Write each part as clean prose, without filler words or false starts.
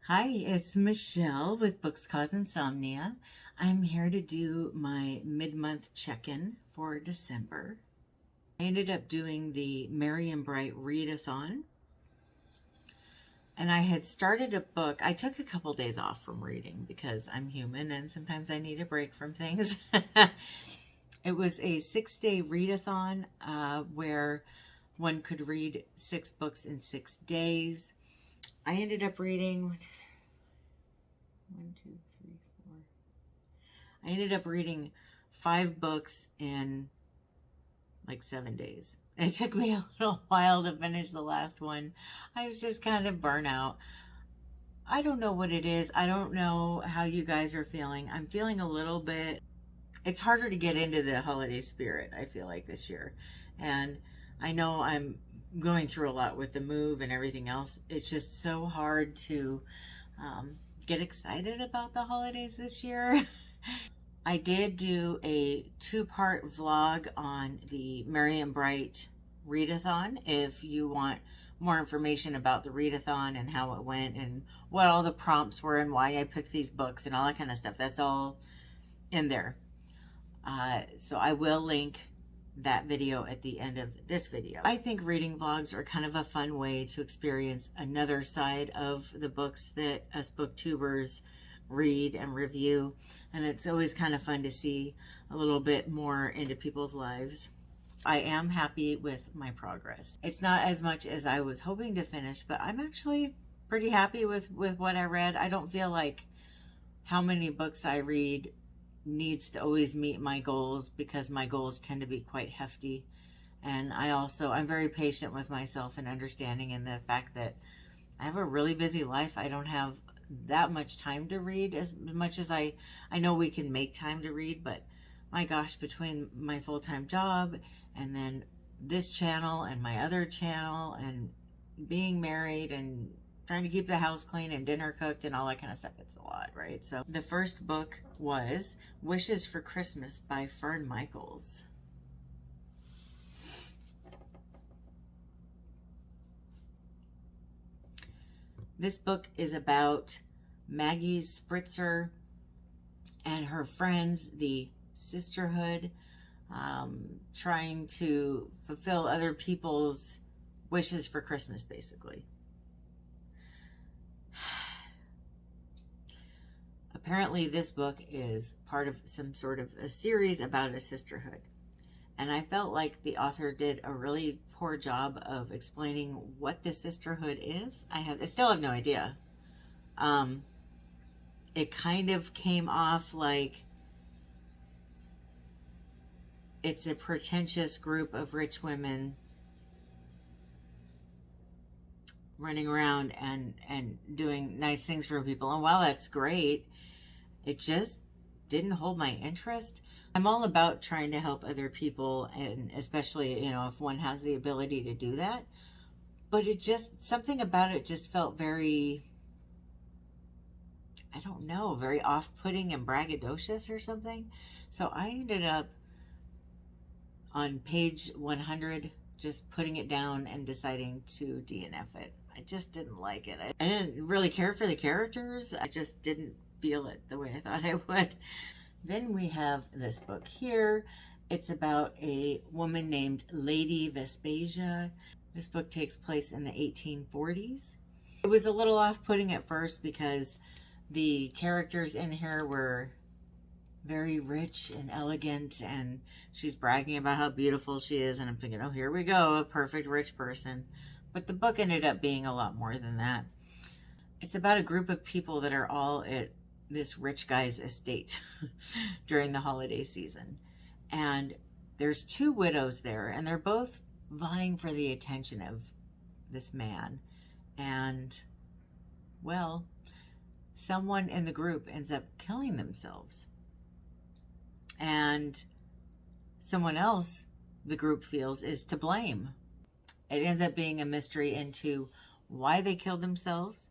Hi, it's Michelle with Books Cause Insomnia. I'm here to do my mid-month check-in for December. I ended up doing the Merry and Bright Readathon, and I had started a book. I took a couple days off from reading because I'm human and sometimes I need a break from things. It was a 6-day readathon where one could read 6 books in 6 days. I ended up reading 1, 2, 3, 4. I ended up reading 5 books in like 7 days. It took me a little while to finish the last one. I was just kind of burnt out. I don't know what it is. I don't know how you guys are feeling. I'm feeling a little bit, it's harder to get into the holiday spirit, I feel like, this year. And I know I'm going through a lot with the move and everything else. It's just so hard to get excited about the holidays this year. I did do a 2-part vlog on the Merry and Bright Readathon. If you want more information about the Readathon and how it went and what all the prompts were and why I picked these books and all that kind of stuff, that's all in there. So I will link that video at the end of this video. I think reading vlogs are kind of a fun way to experience another side of the books that us booktubers read and review, and it's always kind of fun to see a little bit more into people's lives. I am happy with my progress. It's not as much as I was hoping to finish, but I'm actually pretty happy with what I read. I don't feel like how many books I read needs to always meet my goals, because my goals tend to be quite hefty. And I'm very patient with myself and understanding in the fact that I have a really busy life. I don't have that much time to read as much as I know we can make time to read, but my gosh, between my full-time job and then this channel and my other channel and being married and trying to keep the house clean and dinner cooked and all that kind of stuff, it's a lot, right? So the first book was Wishes for Christmas by Fern Michaels. This book is about Maggie Spritzer and her friends, the sisterhood, trying to fulfill other people's wishes for Christmas, basically. Apparently this book is part of some sort of a series about a sisterhood. And I felt like the author did a really poor job of explaining what the sisterhood is. I still have no idea. It kind of came off like it's a pretentious group of rich women running around and doing nice things for people. And while that's great, it just didn't hold my interest. I'm all about trying to help other people, and especially, you know, if one has the ability to do that. But it just, something about it just felt very, I don't know, very off-putting and braggadocious or something. So I ended up on page 100 just putting it down and deciding to DNF it. I just didn't like it. I didn't really care for the characters. I just didn't feel it the way I thought I would. Then we have this book here. It's about a woman named Lady Vespasia. This book takes place in the 1840s. It was a little off-putting at first because the characters in here were very rich and elegant, and she's bragging about how beautiful she is, and I'm thinking, oh, here we go, a perfect rich person. But the book ended up being a lot more than that. It's about a group of people that are all at this rich guy's estate during the holiday season. And there's 2 widows there, and they're both vying for the attention of this man. And, well, someone in the group ends up killing themselves. And someone else, the group feels, is to blame. It ends up being a mystery into why they killed themselves.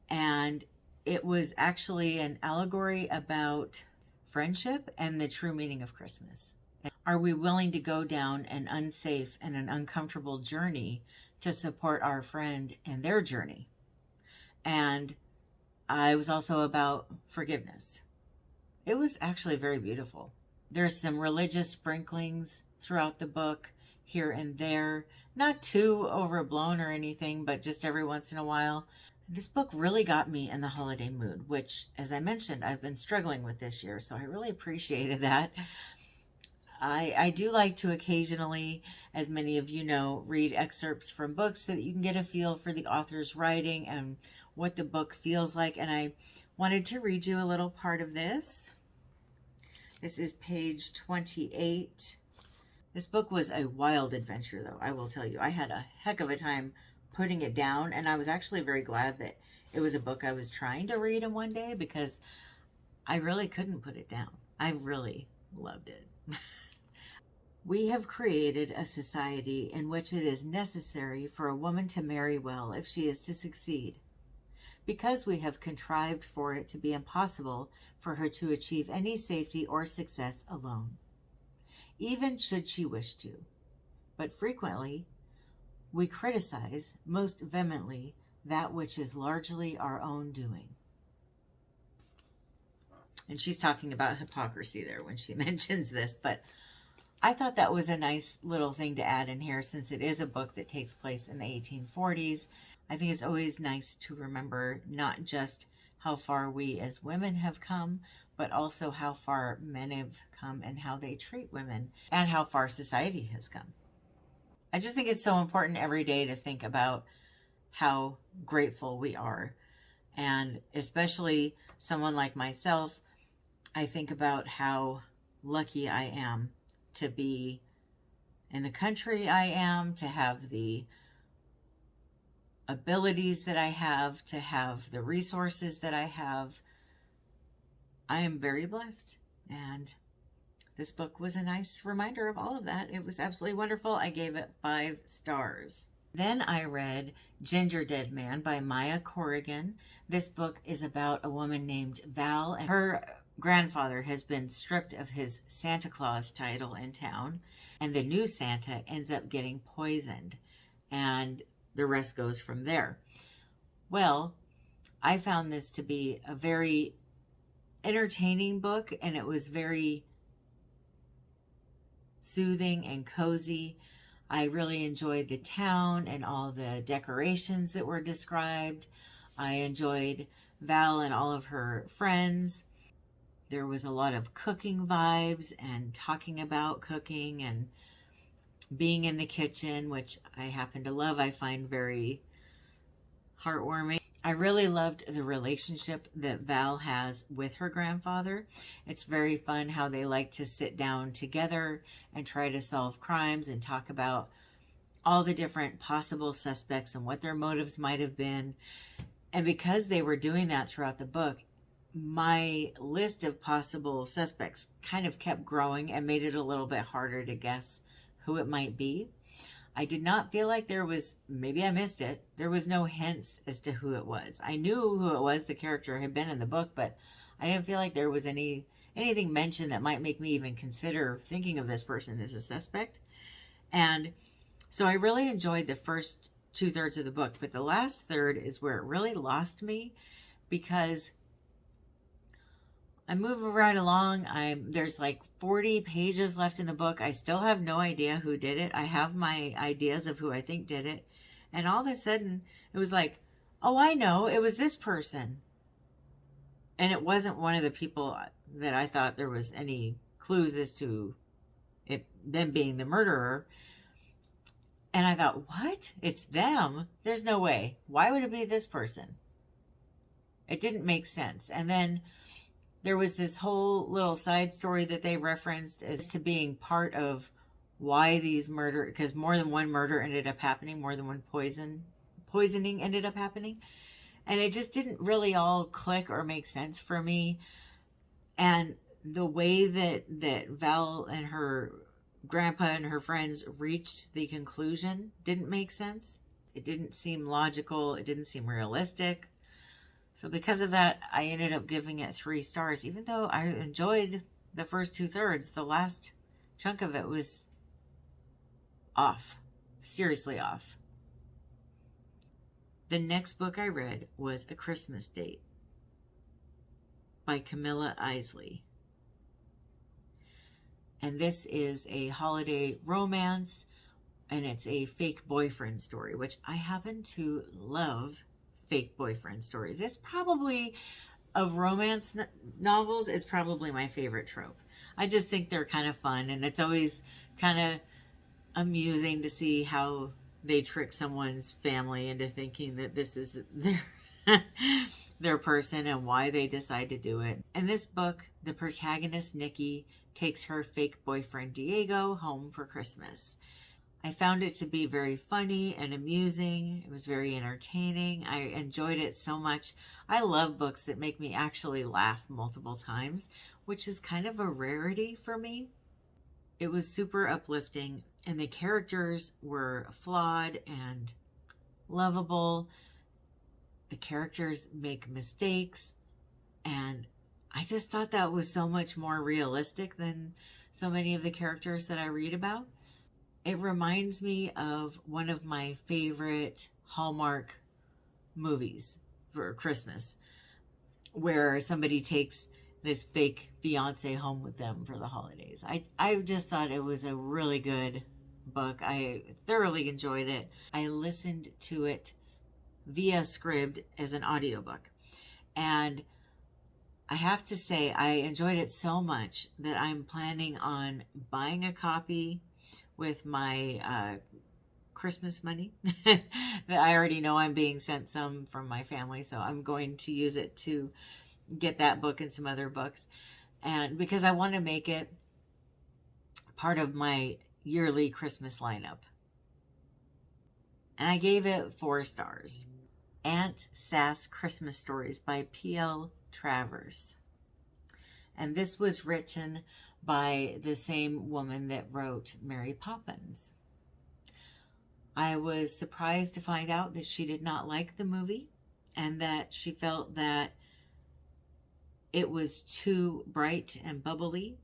And it was actually an allegory about friendship and the true meaning of Christmas. Are we willing to go down an unsafe and an uncomfortable journey to support our friend and their journey? And it was also about forgiveness. It was actually very beautiful. There's some religious sprinklings throughout the book, here and there. Not too overblown or anything, but just every once in a while. This book really got me in the holiday mood, which, as I mentioned, I've been struggling with this year, so I really appreciated that. I do like to occasionally, as many of you know, read excerpts from books so that you can get a feel for the author's writing and what the book feels like. And I wanted to read you a little part of this. This is page 28. This book was a wild adventure, though, I will tell you. I had a heck of a time putting it down, and I was actually very glad that it was a book I was trying to read in one day, because I really couldn't put it down. I really loved it. We have created a society in which it is necessary for a woman to marry well if she is to succeed, because we have contrived for it to be impossible for her to achieve any safety or success alone, even should she wish to. But frequently, we criticize most vehemently that which is largely our own doing. And she's talking about hypocrisy there when she mentions this, but I thought that was a nice little thing to add in here, since it is a book that takes place in the 1840s. I think it's always nice to remember not just how far we as women have come, but also how far men have come and how they treat women, and how far society has come. I just think it's so important every day to think about how grateful we are. And especially someone like myself, I think about how lucky I am to be in the country I am, to have the abilities that I have, to have the resources that I have. I am very blessed, and this book was a nice reminder of all of that. It was absolutely wonderful. I gave it 5 stars. Then I read Gingerdead Man by Maya Corrigan. This book is about a woman named Val, and her grandfather has been stripped of his Santa Claus title in town, and the new Santa ends up getting poisoned, and the rest goes from there. Well, I found this to be a very entertaining book, and it was very soothing and cozy. I really enjoyed the town and all the decorations that were described. I enjoyed Val and all of her friends. There was a lot of cooking vibes and talking about cooking and being in the kitchen, which I happen to love. I find very heartwarming. I really loved the relationship that Val has with her grandfather. It's very fun how they like to sit down together and try to solve crimes and talk about all the different possible suspects and what their motives might have been. And because they were doing that throughout the book, my list of possible suspects kind of kept growing and made it a little bit harder to guess who it might be. I did not feel like there was, maybe I missed it, there was no hints as to who it was. I knew who it was, the character had been in the book, but I didn't feel like there was anything mentioned that might make me even consider thinking of this person as a suspect. And so I really enjoyed the first 2/3 of the book, but the last third is where it really lost me, because I move right along. There's like 40 pages left in the book. I still have no idea who did it. I have my ideas of who I think did it. And all of a sudden, it was like, oh, I know, it was this person. And it wasn't one of the people that I thought there was any clues as to them being the murderer. And I thought, what? It's them? There's no way. Why would it be this person? It didn't make sense. And then there was this whole little side story that they referenced as to being part of why these because more than one murder ended up happening, more than one poisoning ended up happening. And it just didn't really all click or make sense for me. And the way that Val and her grandpa and her friends reached the conclusion didn't make sense. It didn't seem logical. It didn't seem realistic. So because of that, I ended up giving it 3 stars. Even though I enjoyed the first 2/3, the last chunk of it was off. Seriously off. The next book I read was A Christmas Date. by Camilla Isley. And this is a holiday romance, and it's a fake boyfriend story, which I happen to love fake boyfriend stories. It's probably, of romance novels, it's probably my favorite trope. I just think they're kind of fun, and it's always kind of amusing to see how they trick someone's family into thinking that this is their their person and why they decide to do it. In this book, the protagonist Nikki takes her fake boyfriend Diego home for Christmas. I found it to be very funny and amusing. It was very entertaining. I enjoyed it so much. I love books that make me actually laugh multiple times, which is kind of a rarity for me. It was super uplifting, and the characters were flawed and lovable. The characters make mistakes, and I just thought that was so much more realistic than so many of the characters that I read about. It reminds me of one of my favorite Hallmark movies for Christmas, where somebody takes this fake fiance home with them for the holidays. I just thought it was a really good book. I thoroughly enjoyed it. I listened to it via Scribd as an audiobook, and I have to say I enjoyed it so much that I'm planning on buying a copy with my Christmas money. I already know I'm being sent some from my family, so I'm going to use it to get that book and some other books, and because I want to make it part of my yearly Christmas lineup. And I gave it 4 stars. Aunt Sass Christmas Stories by P.L. Travers. And this was written by the same woman that wrote Mary Poppins. I was surprised to find out that she did not like the movie, and that she felt that it was too bright and bubbly.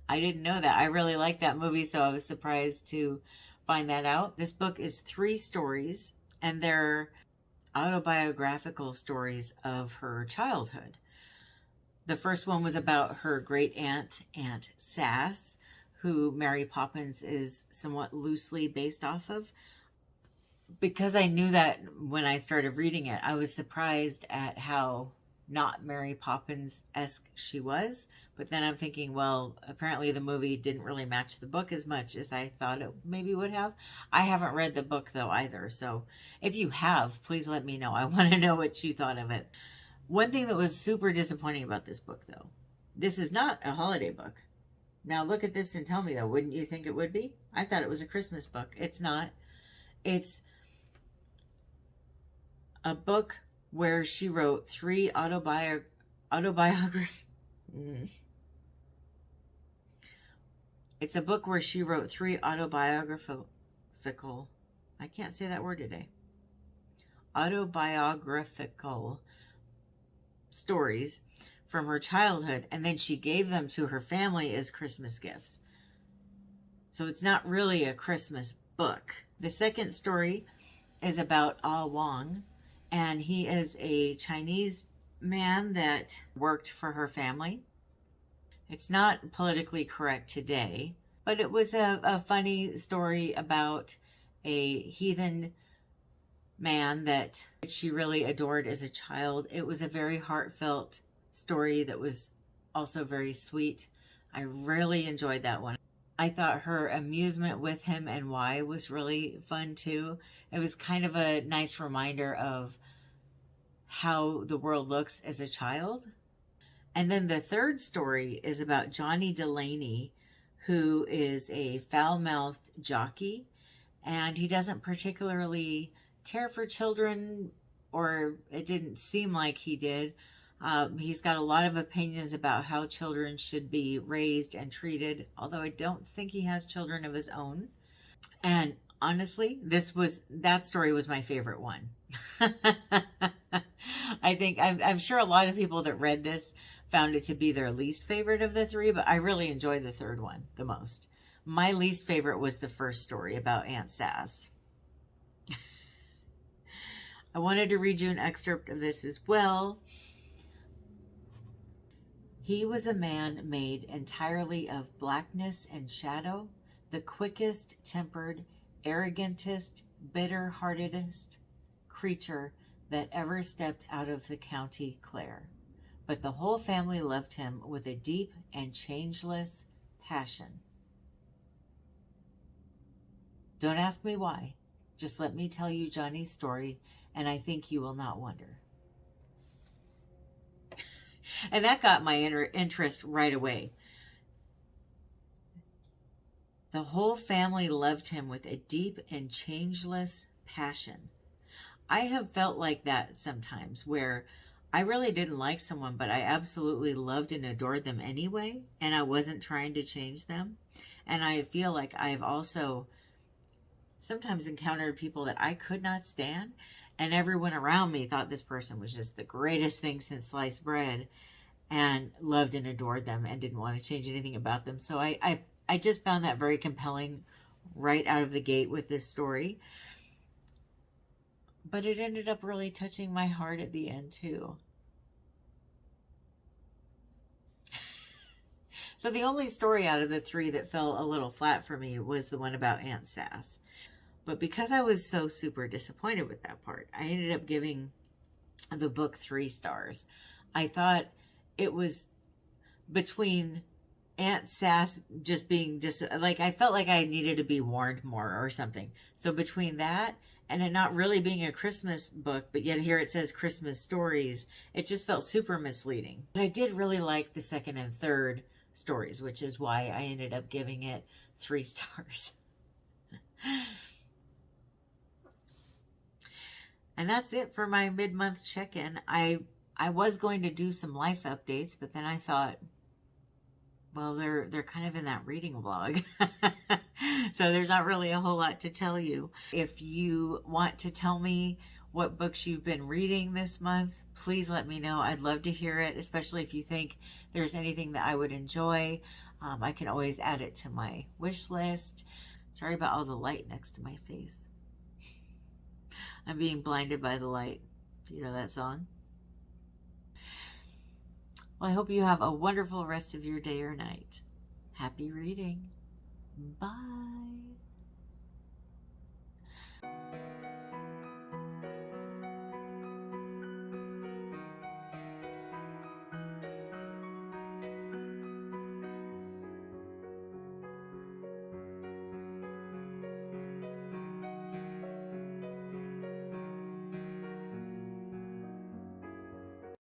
I didn't know that. I really liked that movie, so I was surprised to find that out. This book is 3 stories, and they're autobiographical stories of her childhood. The first one was about her great aunt, Aunt Sass, who Mary Poppins is somewhat loosely based off of. Because I knew that when I started reading it, I was surprised at how not Mary Poppins-esque she was. But then I'm thinking, well, apparently the movie didn't really match the book as much as I thought it maybe would have. I haven't read the book, though, either. So if you have, please let me know. I want to know what you thought of it. One thing that was super disappointing about this book, though, this is not a holiday book. Now look at this and tell me, though, wouldn't you think it would be? I thought it was a Christmas book. It's not. It's a book where she wrote 3 autobiographies. It's a book where she wrote 3 autobiographical, I can't say that word today, autobiographical stories from her childhood, and then she gave them to her family as Christmas gifts. So it's not really a Christmas book. The second story is about Ah Wong, and he is a Chinese man that worked for her family. It's not politically correct today, but it was a funny story about a heathen man that she really adored as a child. It was a very heartfelt story that was also very sweet. I really enjoyed that one. I thought her amusement with him and why was really fun too. It was kind of a nice reminder of how the world looks as a child. And then the third story is about Johnny Delaney, who is a foul-mouthed jockey, and he doesn't particularly care for children, or it didn't seem like he did. He's got a lot of opinions about how children should be raised and treated, although I don't think he has children of his own. And honestly, that story was my favorite one. I'm sure a lot of people that read this found it to be their least favorite of the 3, but I really enjoyed the third one the most. My least favorite was the first story about Aunt Sass. I wanted to read you an excerpt of this as well. He was a man made entirely of blackness and shadow, the quickest tempered, arrogantest, bitter-heartedest creature that ever stepped out of the county Clare. But the whole family loved him with a deep and changeless passion. Don't ask me why. Just let me tell you Johnny's story, and I think you will not wonder. And that got my interest right away. The whole family loved him with a deep and changeless passion. I have felt like that sometimes, where I really didn't like someone, but I absolutely loved and adored them anyway, and I wasn't trying to change them. And I feel like I've also sometimes encountered people that I could not stand, and everyone around me thought this person was just the greatest thing since sliced bread, and loved and adored them and didn't want to change anything about them. So I just found that very compelling right out of the gate with this story. But it ended up really touching my heart at the end too. So the only story out of the three that fell a little flat for me was the one about Aunt Sass. But because I was so super disappointed with that part, I ended up giving the book 3 stars. I thought it was between Aunt Sass just being like, I felt like I needed to be warned more or something. So between that and it not really being a Christmas book, but yet here it says Christmas stories, it just felt super misleading. But I did really like the second and third stories, which is why I ended up giving it 3 stars. And that's it for my mid-month check-in. I was going to do some life updates, but then I thought, well, they're kind of in that reading vlog. So there's not really a whole lot to tell you. If you want to tell me what books you've been reading this month, please let me know. I'd love to hear it, especially if you think there's anything that I would enjoy. I can always add it to my wish list. Sorry about all the light next to my face. I'm being blinded by the light. You know that song? Well, I hope you have a wonderful rest of your day or night. Happy reading. Bye.